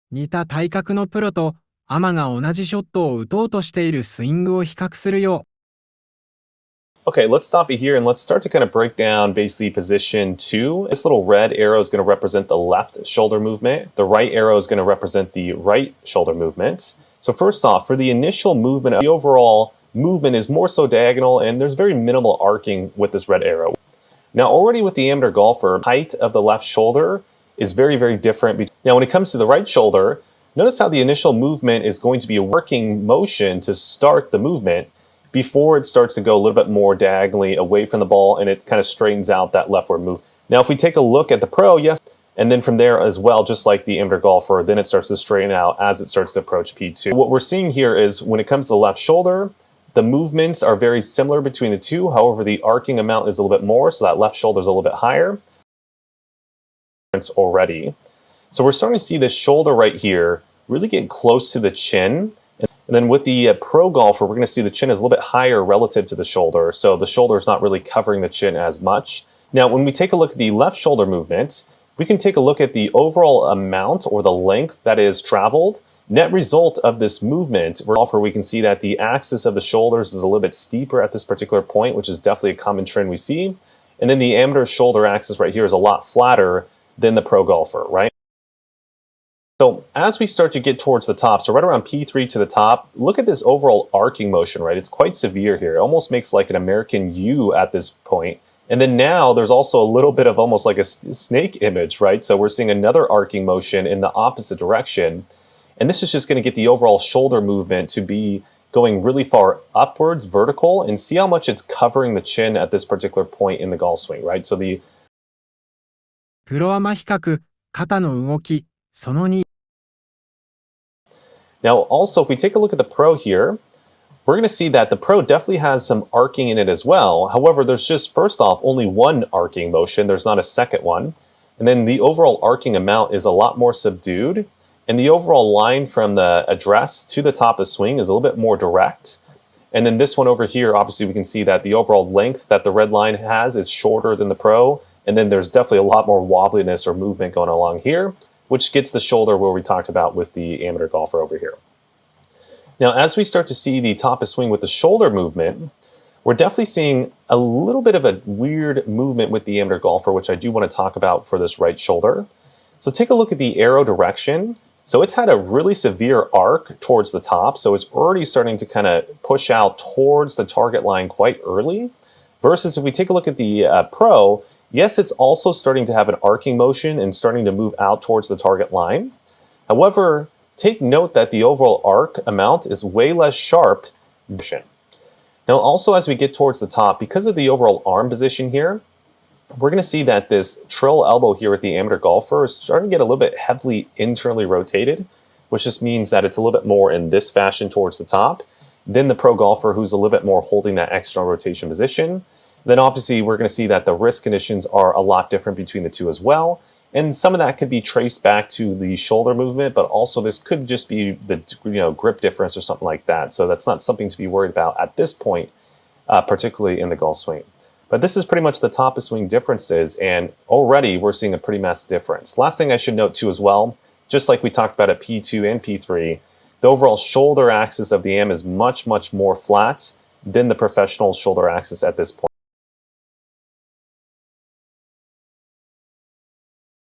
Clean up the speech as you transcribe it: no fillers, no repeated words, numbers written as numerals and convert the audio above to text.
似た体格のプロとアマが同じショットを打とうとしているスイングを比較するよ。Okay, let's stop it here and let's start to kind of break down basically position 2. This little red arrow is going to represent the left shoulder movement. The right arrow is going to represent the right shoulder movement. So first off, for the initial movement, the overall movement is more so diagonal and there's very minimal arcing with this red arrow. Now already with the amateur golfer, height of the left shoulder is very, very different. Now when it comes to the right shoulder, notice how the initial movement is going to be a working motion to start the movement before it starts to go a little bit more diagonally away from the ball and it kind of straightens out that leftward move. Now if we take a look at the pro, yes, and then from there as well, just like the amateur golfer, then it starts to straighten out as it starts to approach P2. What we're seeing here is when it comes to the left shoulder, the movements are very similar between the two. However, the arcing amount is a little bit more, so that left shoulder is a little bit higher already. So we're starting to see this shoulder right here really get close to the chin. And then with the pro golfer, we're going to see the chin is a little bit higher relative to the shoulder. So the shoulder is not really covering the chin as much. Now, when we take a look at the left shoulder movement, we can take a look at the overall amount or the length that is traveled. Net result of this movement, we can see that the axis of the shoulders is a little bit steeper at this particular point, which is definitely a common trend we see. And then the amateur shoulder axis right here is a lot flatter than the pro golfer, right? So as we start to get towards the top, so right around P3 to the top, look at this overall arcing motion, right? It's quite severe here. It almost makes like an American U at this point. And then now there's also a little bit of almost like a snake image, right? So we're seeing another arcing motion in the opposite direction. And this is just going to get the overall shoulder movement to be going really far upwards, vertical, and see how much it's covering the chin at this particular point in the golf swing, right? So the プロアマ比較、肩の動き、その2。Now, also, if we take a look at the pro here, we're going to see that the pro definitely has some arcing in it as well. However, there's just, first off, only one arcing motion. There's not a second one. And then the overall arcing amount is a lot more subdued. And the overall line from the address to the top of swing is a little bit more direct. And then this one over here, obviously, we can see that the overall length that the red line has is shorter than the pro. And then there's definitely a lot more wobbliness or movement going along here, which gets the shoulder where we talked about with the amateur golfer over here. Now, as we start to see the top of swing with the shoulder movement, we're definitely seeing a little bit of a weird movement with the amateur golfer, which I do want to talk about for this right shoulder. So take a look at the arrow direction. So it's had a really severe arc towards the top, so it's already starting to kind of push out towards the target line quite early. Versus if we take a look at the pro, yes, it's also starting to have an arcing motion and starting to move out towards the target line. However, take note that the overall arc amount is way less sharp. Now, also as we get towards the top, because of the overall arm position here, we're going to see that this trill elbow here with the amateur golfer is starting to get a little bit heavily internally rotated, which just means that it's a little bit more in this fashion towards the top than the pro golfer who's a little bit more holding that external rotation position. Then obviously we're going to see that the wrist conditions are a lot different between the two as well. And some of that could be traced back to the shoulder movement, but also this could just be the grip difference or something like that. So that's not something to be worried about at this point, particularly in the golf swing. But this is pretty much the top of swing differences, and already we're seeing a pretty massive difference. Last thing I should note too as well, just like we talked about at P2 and P3, the overall shoulder axis of the AM is much, much more flat than the professional shoulder axis at this point.